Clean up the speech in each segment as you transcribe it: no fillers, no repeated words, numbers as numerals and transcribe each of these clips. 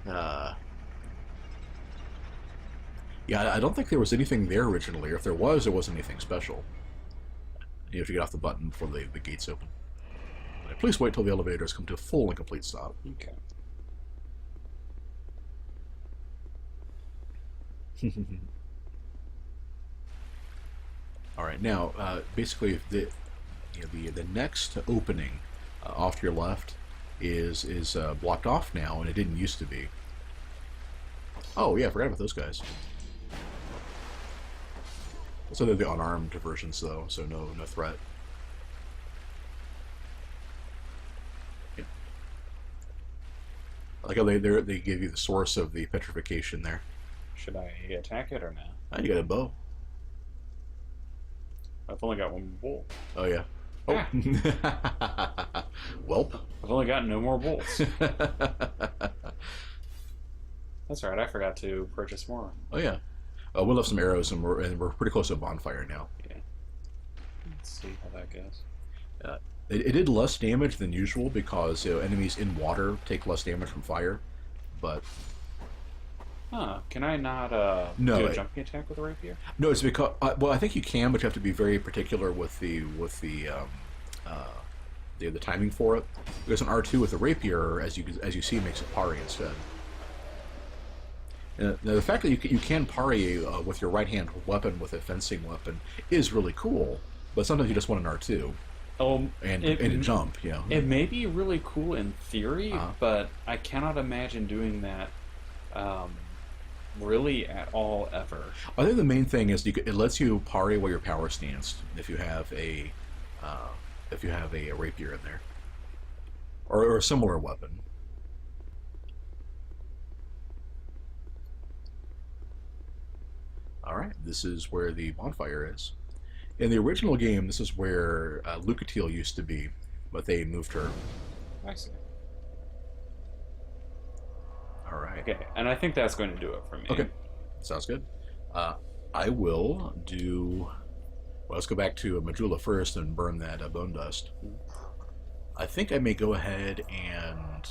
Yeah, I don't think there was anything there originally. Or if there was, it wasn't anything special. You have to get off the button before the gates open. Please wait till the elevators come to a full and complete stop. Okay. All right, now basically, the next opening off to your left is blocked off now, and it didn't used to be. Oh yeah, I forgot about those guys. So they're the unarmed versions, though, so no threat. Yeah. I like how they give you the source of the petrification there. Should I attack it or no? Oh, you got a bow. I've only got one bolt. Oh yeah. Oh. Welp. I've only got no more bolts. That's right. I forgot to purchase more. Oh yeah. We'll have some arrows, and we're pretty close to a bonfire now. Yeah. Let's see how that goes. It did less damage than usual because enemies in water take less damage from fire, but. Huh? Can I not do a jumping attack with a rapier? No, it's because well, I think you can, but you have to be very particular with the timing for it. Because an R2 with a rapier, as you see, makes it parry instead. Now, the fact that you can parry with your right hand weapon with a fencing weapon is really cool. But sometimes you just want an R2. Oh, and a jump, you know. It may be really cool in theory, but I cannot imagine doing that. Really at all ever. I think the main thing is it lets you parry while your power stands if you have a rapier in there or a similar weapon. All right, this is where the bonfire is. In the original game, this is where Lucatiel used to be, but they moved her. I see. All right. Okay, and I think that's going to do it for me. Okay, sounds good. I will do. Well, let's go back to Majula first and burn that bone dust. I think I may go ahead and,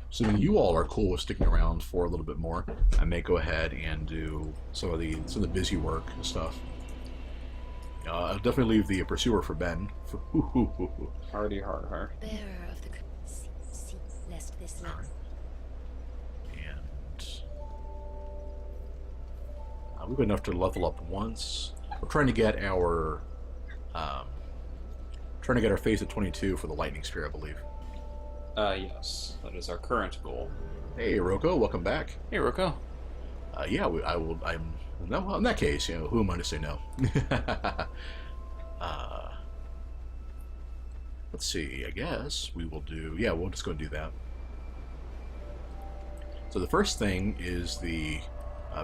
so when you all are cool with sticking around for a little bit more, I may go ahead and do some of the busy work and stuff. I'll definitely leave the pursuer for Ben. Hardy hard. Bearer of the see, lest this land. We've got enough to level up once. We're trying to get our phase at 22 for the lightning spear, I believe. Yes, that is our current goal. Hey, Roko, welcome back. Hey, Roko. Yeah, I will. No, in that case, who am I to say no? Let's see. I guess we will do. Yeah, we'll just go and do that. So the first thing is the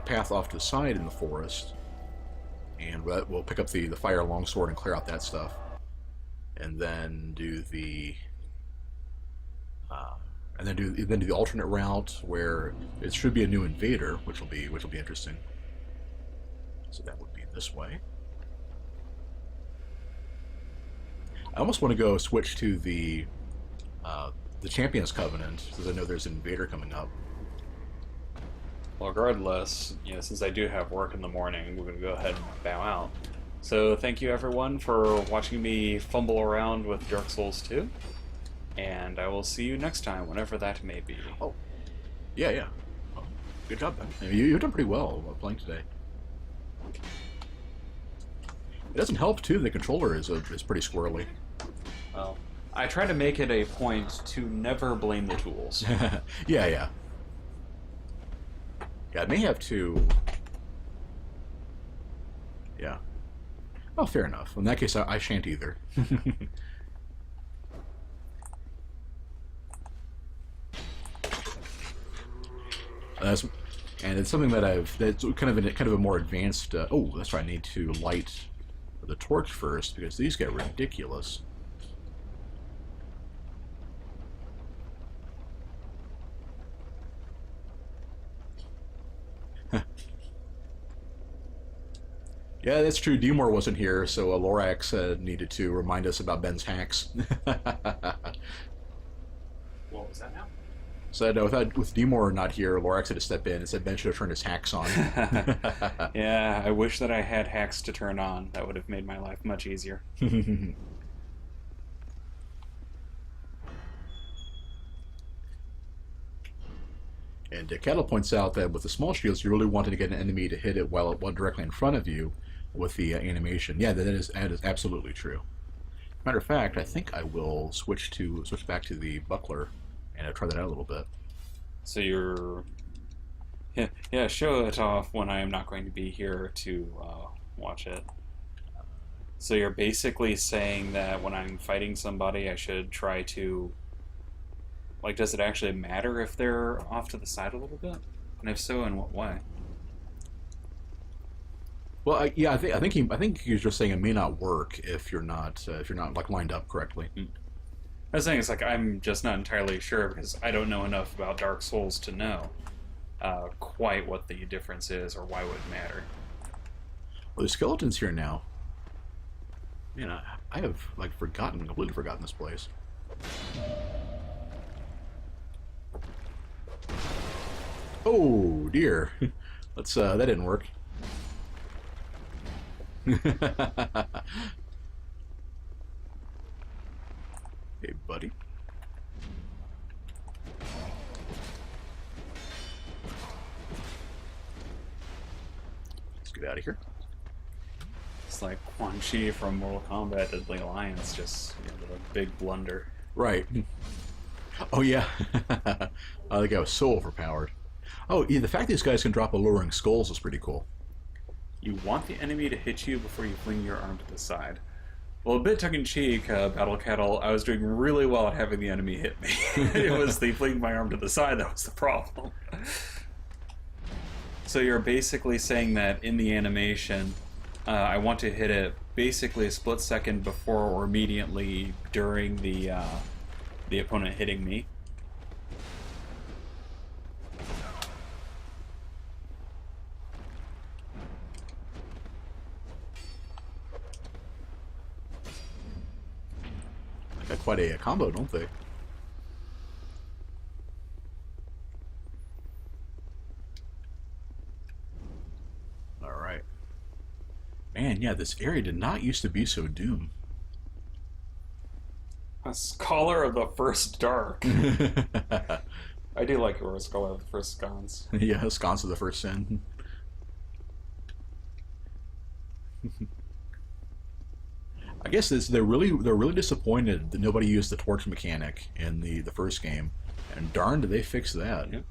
path off to the side in the forest, and we'll pick up the fire longsword and clear out that stuff, and then do the alternate route where it should be a new invader, which will be interesting. So that would be this way. I almost want to go switch to the Champions Covenant because I know there's an invader coming up. Well, regardless, since I do have work in the morning, we're going to go ahead and bow out. So thank you everyone for watching me fumble around with Dark Souls 2, and I will see you next time, whenever that may be. Oh, yeah. Well, good job, Ben. You've done pretty well playing today. It doesn't help too. The controller is pretty squirrely. Well, I try to make it a point to never blame the tools. Yeah, I may have to. Yeah. Oh, fair enough. In that case, I shan't either. And it's something that's kind of a more advanced. Oh, that's right. I need to light the torch first because these get ridiculous. Yeah, that's true. Demore wasn't here, so Lorax needed to remind us about Ben's hacks. What was that now? So with Demore not here, Lorax had to step in and said Ben should have turned his hacks on. Yeah, I wish that I had hacks to turn on. That would have made my life much easier. And Kettle points out that with the small shields, you really wanted to get an enemy to hit it while directly in front of you with the animation. Yeah, that is absolutely true. Matter of fact, I think I will switch back to the buckler and try that out a little bit. So you're... Yeah, show it off when I am not going to be here to watch it. So you're basically saying that when I'm fighting somebody, I should try to... Like, does it actually matter if they're off to the side a little bit? And if so, in what way? Well, I think he's just saying it may not work if you're not like lined up correctly. I was saying it's like I'm just not entirely sure because I don't know enough about Dark Souls to know quite what the difference is or why it would matter. Well, there's skeletons here now. Man, I have like completely forgotten this place. Oh dear, that didn't work. Hey, buddy. Let's get out of here. It's like Quan Chi from Mortal Kombat did the Alliance, just with a big blunder. Right. Oh yeah. I think I was so overpowered. Oh, yeah, the fact these guys can drop alluring skulls is pretty cool. You want the enemy to hit you before you fling your arm to the side. Well, a bit tongue-in-cheek, Battle Cattle, I was doing really well at having the enemy hit me. It was the flinging my arm to the side that was the problem. So you're basically saying that in the animation, I want to hit it basically a split second before or immediately during the opponent hitting me. Got quite a combo, don't they? Alright. Man, yeah, this area did not used to be so doom. A Scholar of the First Dark. I do like it where a Scholar of the First Scones. Yeah, sconce of the first sin. I guess they're really disappointed that nobody used the torch mechanic in the first game, and darn did they fix that. Yep.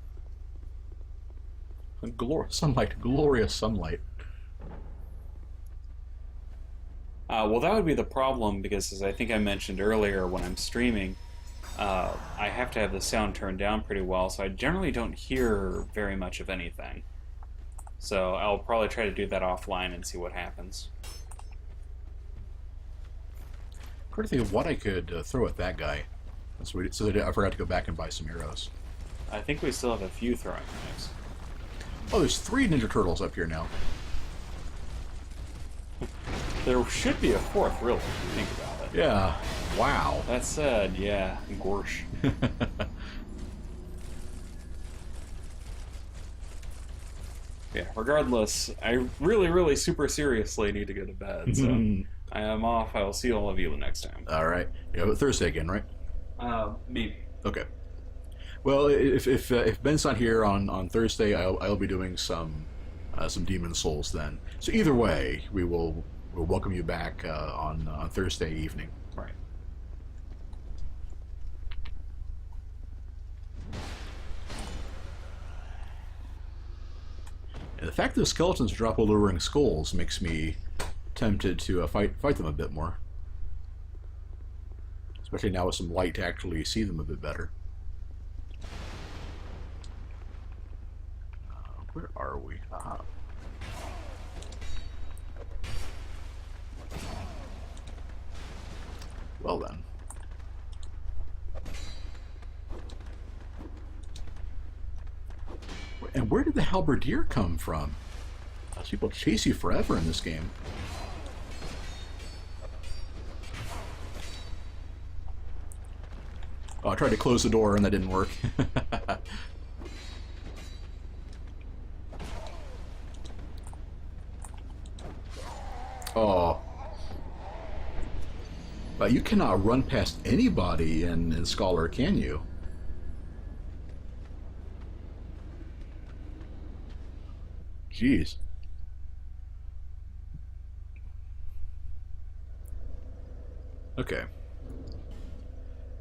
Glorious sunlight. Well, that would be the problem because, as I think I mentioned earlier, when I'm streaming, I have to have the sound turned down pretty well, so I generally don't hear very much of anything. So I'll probably try to do that offline and see what happens. I'm trying to think of what I could throw at that guy. So I forgot to go back and buy some arrows. I think we still have a few throwing knives. Oh, there's 3 Ninja Turtles up here now. There should be a 4th, really, if you think about it. Yeah. Wow. That said, yeah, gorsh. Yeah, regardless, I really, really super seriously need to go to bed, so I am off. I will see all of you the next time. All right. Yeah, but Thursday again, right? Maybe. Okay. Well, if Ben's not here on Thursday, I'll be doing some Demon Souls then. So either way, we'll welcome you back on Thursday evening. Right. And the fact that the skeletons drop alluring skulls makes me tempted to fight them a bit more. Especially now with some light to actually see them a bit better. Where are we? Aha. Well then. And where did the halberdier come from? Those people chase you forever in this game. Oh, I tried to close the door and that didn't work. You cannot run past anybody in Scholar, can you? Jeez. Okay.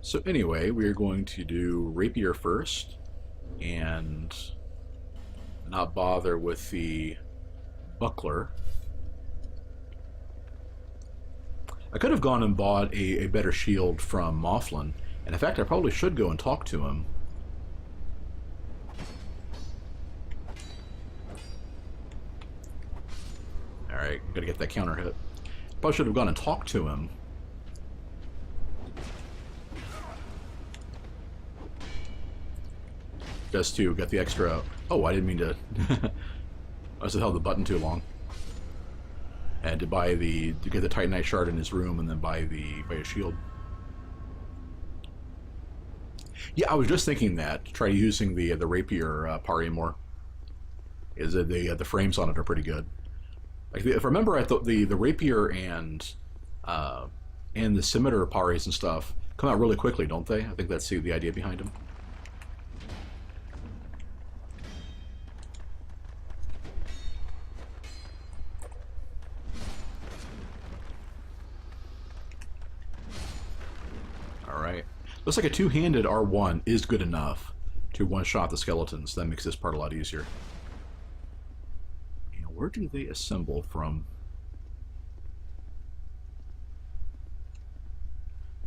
So anyway, we're going to do Rapier first, and not bother with the Buckler. I could have gone and bought a better shield from Mothlan, and in fact I probably should go and talk to him. Alright, gotta get that counter hit. Probably should have gone and talked to him. Just to get the extra... Oh, I didn't mean to... I just held the button too long. And to buy to get the Titanite shard in his room, and then buy a shield. Yeah, I was just thinking that. Try using the Rapier Pari more. Is that the frames on it are pretty good. Like if I remember, I thought the Rapier and the Scimitar Paris and stuff come out really quickly, don't they? I think that's the idea behind them. Alright. Looks like a two-handed R1 is good enough to one-shot the skeletons. That makes this part a lot easier. And where do they assemble from?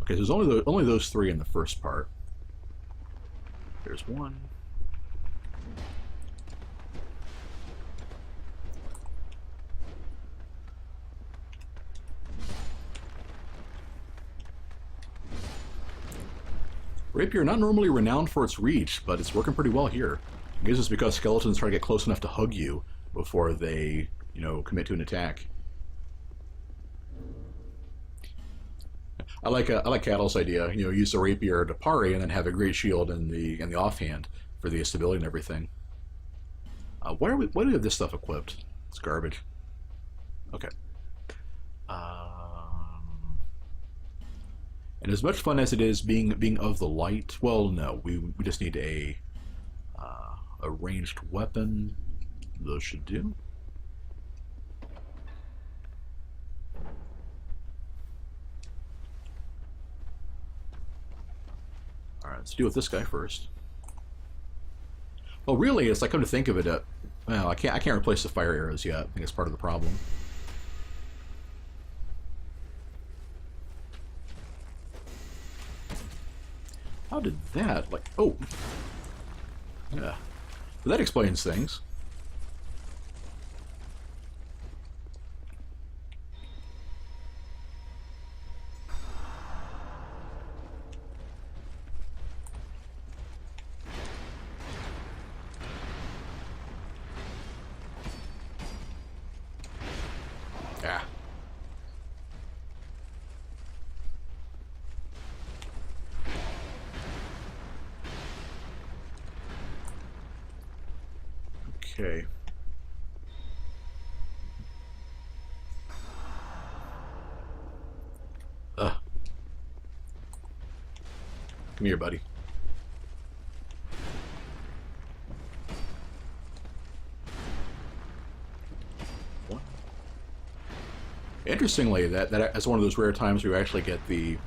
Okay, there's only those three in the first part. There's one. Rapier, not normally renowned for its reach, but it's working pretty well here. I guess it's because skeletons try to get close enough to hug you before they, commit to an attack. I like Cattle's idea. Use the Rapier to parry and then have a great shield in the offhand for the stability and everything. Why do we have this stuff equipped? It's garbage. Okay. And as much fun as it is being of the light, well, no, we just need a ranged weapon. Those should do. All right, let's deal with this guy first. Well, really, it's like, come to think of it, well, I can't replace the fire arrows yet. I think it's part of the problem. How did that, oh. Yeah. Well, that explains things. Ah. Okay. Come here, buddy. What? Interestingly, that's one of those rare times where you actually get the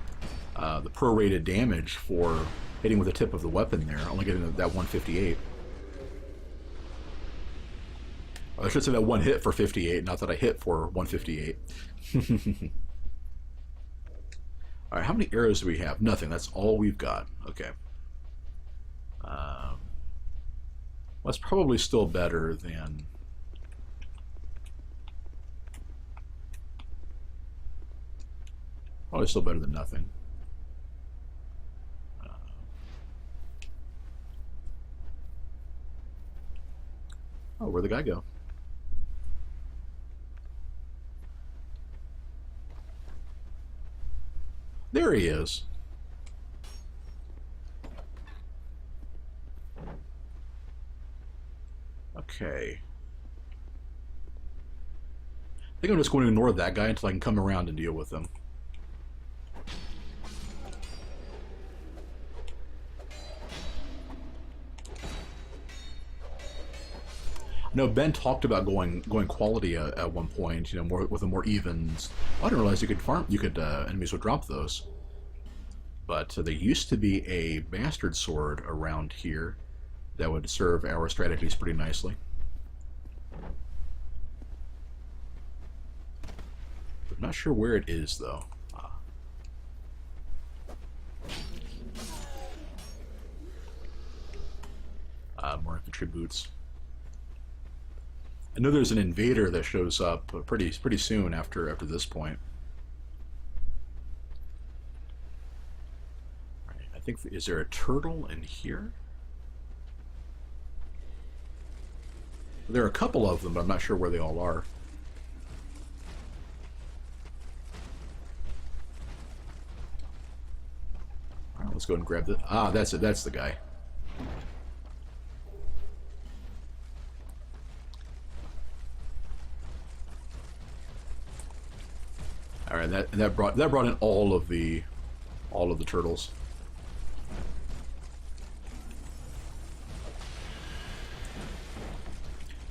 prorated damage for hitting with the tip of the weapon there, only getting that 158. I should say that one hit for 58, not that I hit for 158. Alright, how many arrows do we have? Nothing. That's all we've got. Okay. Well, that's probably still better than... Probably still better than nothing. Oh, where'd the guy go? There he is. Okay. I think I'm just going to ignore that guy until I can come around and deal with him. No, Ben talked about going quality at one point. You know, more with a more evens. I didn't realize you could farm. You could enemies would drop those. But there used to be a bastard sword around here that would serve our strategies pretty nicely. I'm not sure where it is though. More infantry boots. I know there's an invader that shows up pretty soon after this point. Right, I think is there a turtle in here? There are a couple of them, but I'm not sure where they all are. All right, let's go and grab the. Ah, that's it. That's the guy. All right, that brought in all of the turtles.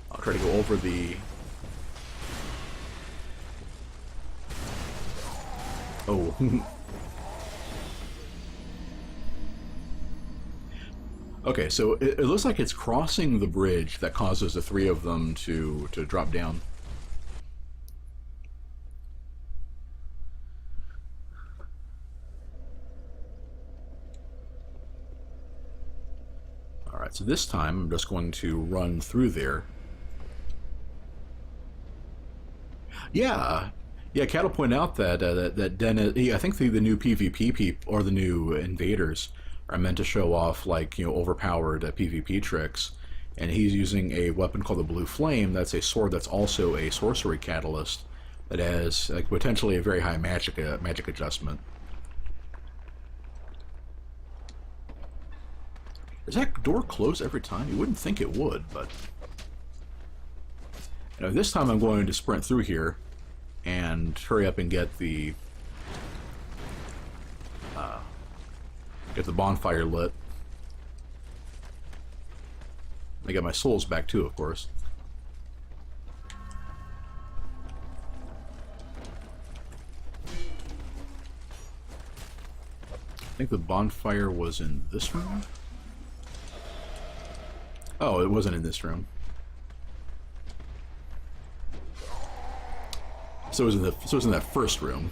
I'll try to go over the. Oh. Okay, so it looks like it's crossing the bridge that causes the three of them to drop down. Alright, so this time I'm just going to run through there. Yeah, Cat'll point out that that Dennis, I think the new PvP people or the new invaders are meant to show off, like, you know, overpowered PvP tricks, and he's using a weapon called the Blue Flame. That's a sword that's also a sorcery catalyst that has potentially a very high magic adjustment. Does that door close every time? You wouldn't think it would, but you know, this time I'm going to sprint through here and hurry up and get the bonfire lit. I get my souls back too, of course. I think the bonfire was in this room. Oh, it wasn't in this room. So it was in that first room.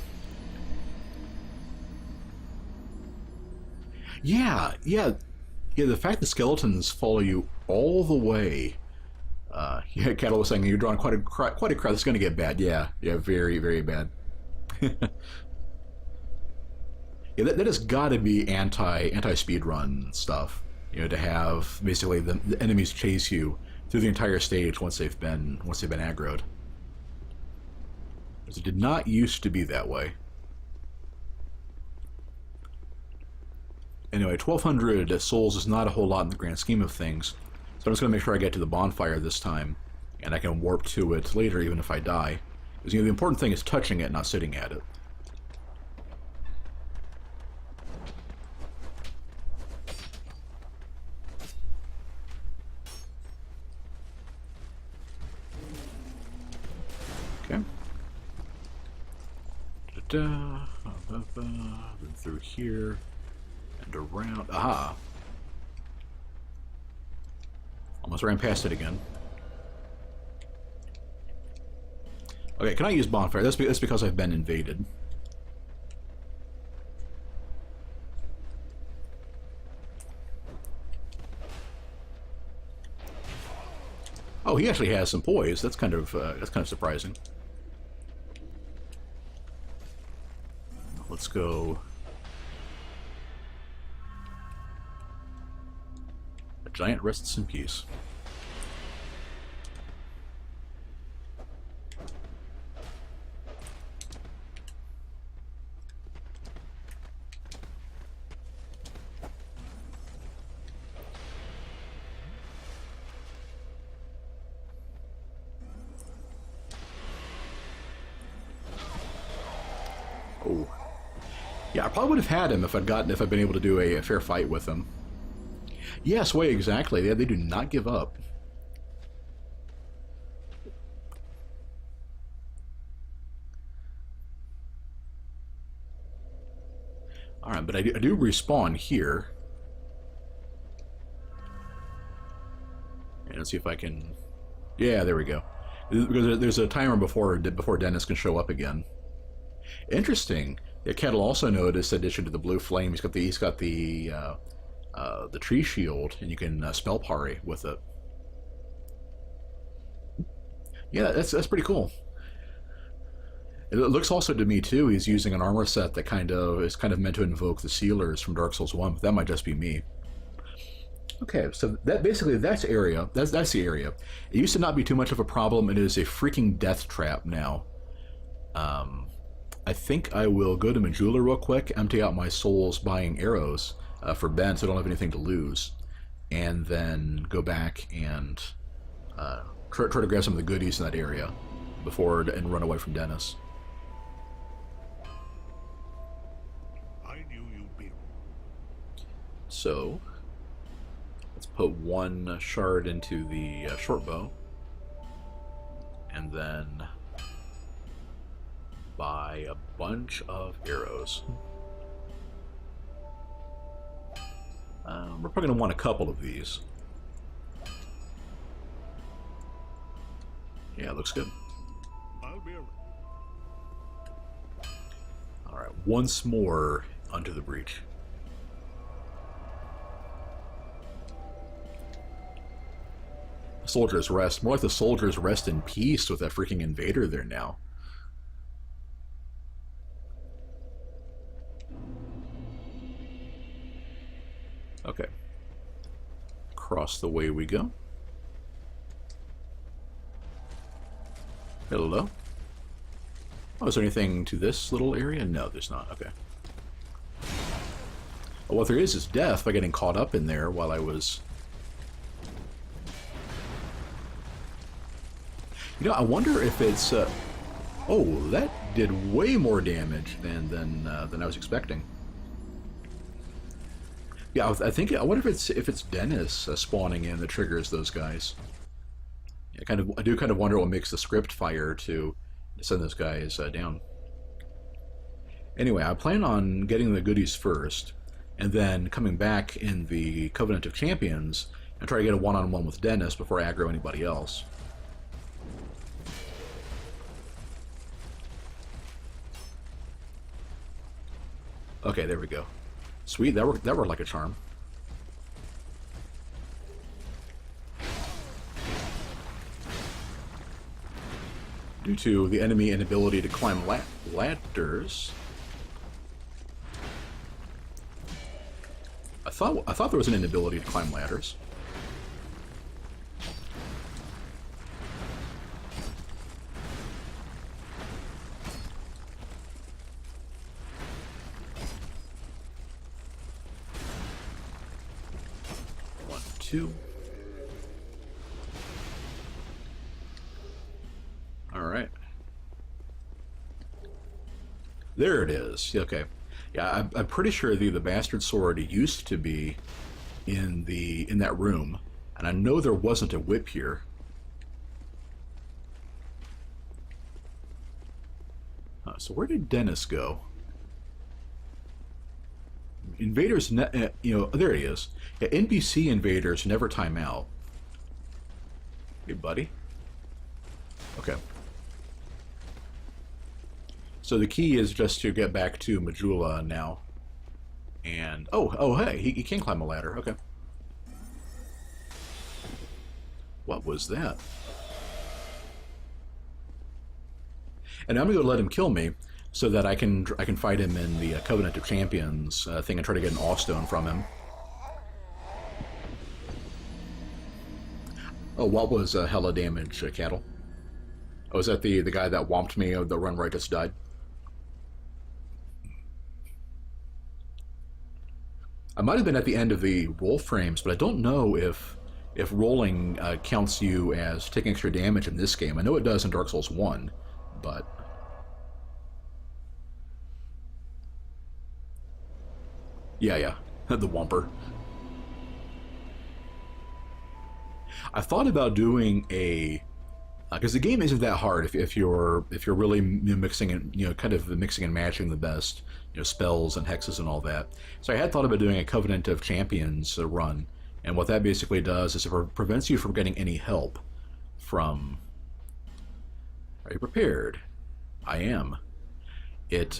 Yeah. The fact the skeletons follow you all the way. Yeah, Cattle was saying you're drawing quite a crowd. This is going to get bad. Yeah, very, very bad. Yeah, that has got to be anti speedrun stuff. You know, to have basically the enemies chase you through the entire stage once they've been aggroed. Because it did not used to be that way. Anyway, 1,200 souls is not a whole lot in the grand scheme of things, so I'm just going to make sure I get to the bonfire this time, and I can warp to it later even if I die. Because, you know, the important thing is touching it, not sitting at it. Okay. Then through here. And around. Aha! Almost ran past it again. Okay, can I use bonfire? That's because I've been invaded. Oh, he actually has some poise. That's kind of surprising. Let's go. A giant rests in peace. Oh. Yeah, I probably would have had him if I'd been able to do a fair fight with him. Yes, way exactly. They do not give up. But I do respawn here. And let's see if I can... Yeah, there we go. Because there's a timer before Dennis can show up again. Interesting. Yeah, Kettle also noticed, in addition to the blue flame, he's got the tree shield, and you can spell parry with it. Yeah, that's pretty cool. It looks also to me too, he's using an armor set that is kind of meant to invoke the sealers from Dark Souls 1, but that might just be me. Okay, so that's the area. It used to not be too much of a problem. It is a freaking death trap now. I think I will go to Majula real quick, empty out my souls buying arrows for Ben, so I don't have anything to lose, and then go back and try to grab some of the goodies in that area and run away from Dennis. I knew you'd be. So let's put one shard into the short bow, and then buy a bunch of arrows. We're probably going to want a couple of these. Yeah, looks good. I'll be around. Alright, once more onto the breach. Soldiers rest. More like the soldiers rest in peace with that freaking invader there now. Okay. Across the way we go. Hello? Oh, is there anything to this little area? No, there's not. Okay. Well, what there is death by getting caught up in there while I was... You know, I wonder if it's... Oh, that did way more damage than I was expecting. Yeah, I wonder if it's Dennis spawning in that triggers those guys. I do kind of wonder what makes the script fire to send those guys down. Anyway, I plan on getting the goodies first, and then coming back in the Covenant of Champions and try to get a one-on-one with Dennis before I aggro anybody else. Okay, there we go. Sweet, that worked like a charm. Due to the enemy inability to climb ladders. I thought there was an inability to climb ladders. One, two. Alright. There it is. Okay. Yeah, I'm pretty sure the bastard sword used to be in that room, and I know there wasn't a whip here. So where did Dennis go? Invaders, there he is. Yeah, NPC invaders never time out. Hey, buddy. Okay. So the key is just to get back to Majula now. And, oh, hey, he can climb a ladder. Okay. What was that? And I'm gonna go let him kill me, so that I can fight him in the Covenant of Champions thing and try to get an Awe Stone from him. Oh, what was hella damage, Cattle? Oh, is that the guy that whomped me, the run where I just died? I might have been at the end of the roll frames, but I don't know if rolling counts you as taking extra damage in this game. I know it does in Dark Souls 1, but... Yeah, the Whomper. I thought about doing a because the game isn't that hard if you're really mixing and kind of mixing and matching the best spells and hexes and all that. So I had thought about doing a Covenant of Champions run, and what that basically does is it prevents you from getting any help from. Are you prepared? I am. It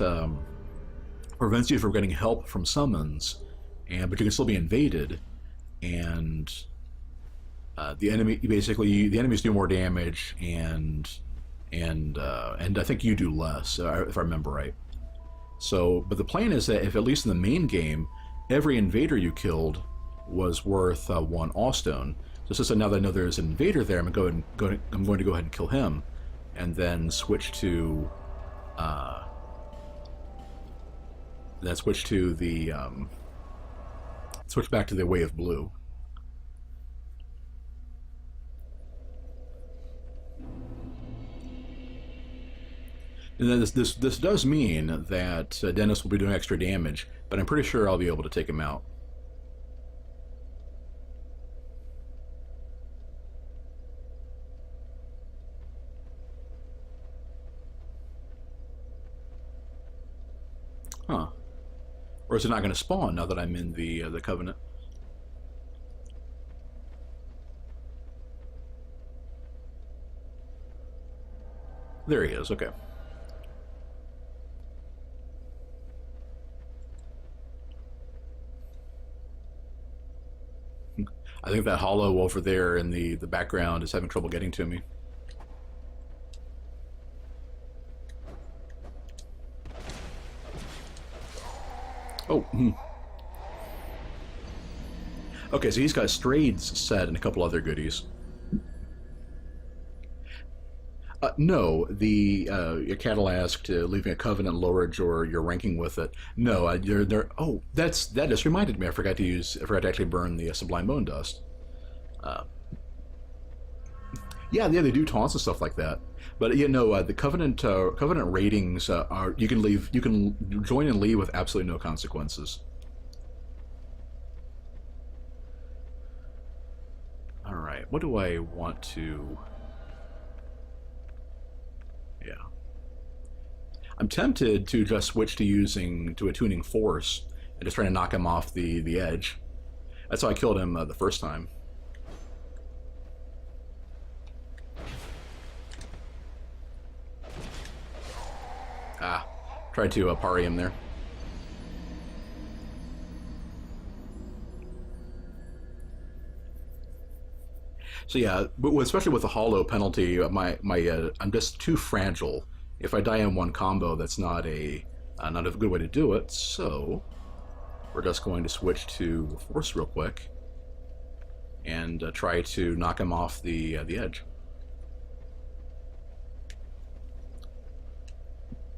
prevents you from getting help from summons, but you can still be invaded, and the enemies do more damage, and I think you do less, if I remember right. So, but the plan is that if at least in the main game, every invader you killed was worth 1 Awstone. So since now that I know there's an invader there, I'm going to go ahead and kill him, and then switch to switch back to the Way of Blue. And then this does mean that Dennis will be doing extra damage, but I'm pretty sure I'll be able to take him out. Huh. Or is it not going to spawn now that I'm in the Covenant? There he is, okay. I think that hollow over there in the background is having trouble getting to me. Oh. Okay, so he's got Strayed's set and a couple other goodies. No, your cattle asked leaving a covenant lowered your ranking with it. No, oh, that just reminded me. I forgot to actually burn the Sublime Bone Dust. Yeah, they do taunts and stuff like that. But the covenant ratings are you can join and leave with absolutely no consequences. All right, what do I want to? Yeah, I'm tempted to just switch to attuning force and just try to knock him off the edge. That's how I killed him the first time. Tried to parry him there. So yeah, but especially with the hollow penalty, I'm just too fragile. If I die in one combo, that's not a good way to do it. So we're just going to switch to force real quick and try to knock him off the edge.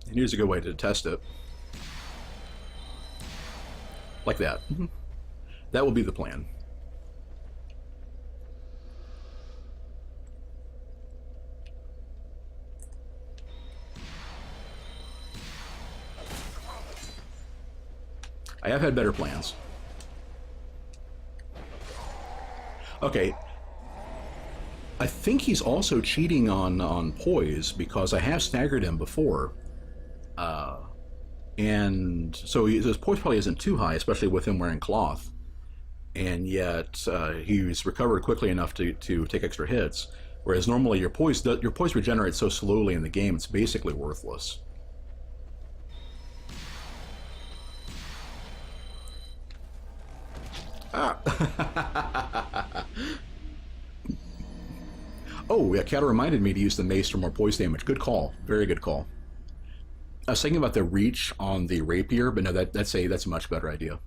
And here's a good way to test it. Like that. That will be the plan. I have had better plans. Okay. I think he's also cheating on poise because I have staggered him before. And so his poise probably isn't too high, especially with him wearing cloth. And yet he's recovered quickly enough to take extra hits. Whereas normally your poise regenerates so slowly in the game, it's basically worthless. Ah. Oh, yeah, Kata reminded me to use the mace for more poise damage. Good call. Very good call. I was thinking about the reach on the rapier, but no, that's a much better idea.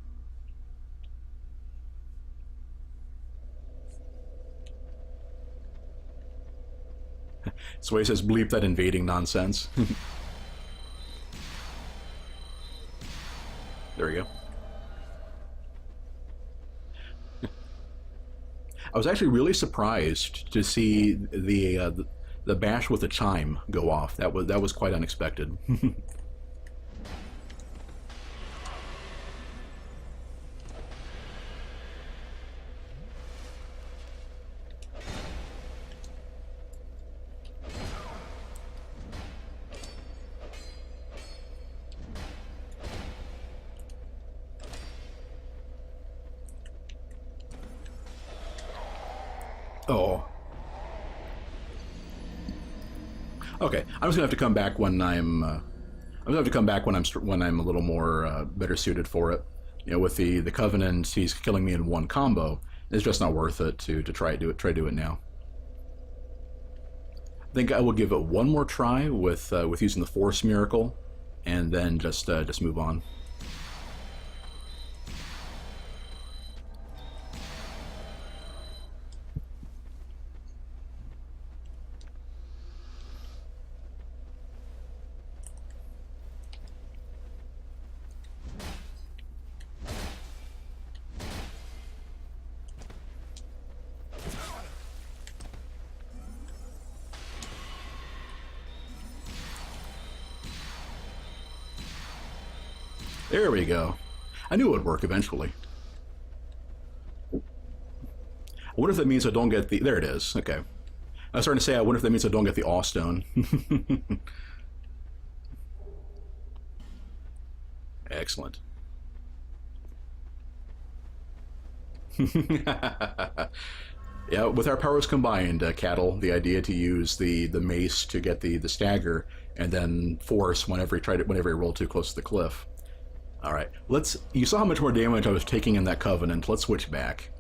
So he says, bleep that invading nonsense. There we go. I was actually really surprised to see the bash with the chime go off. That was quite unexpected. Oh. Okay, I'm just gonna have to come back when I'm gonna have to come back when I'm a little more better suited for it. You know, with the Covenant, he's killing me in one combo. It's just not worth it to try to do it now. I think I will give it one more try with using the Force Miracle, and then just move on. There we go. I knew it would work eventually. I wonder if that means I don't get the... There it is. Okay. I was starting to say, I wonder if that means I don't get the Awe Stone. Excellent. Yeah, with our powers combined, Cattle, the idea to use the mace to get the stagger, and then force whenever he rolled too close to the cliff. All right, you saw how much more damage I was taking in that Covenant. Let's switch back.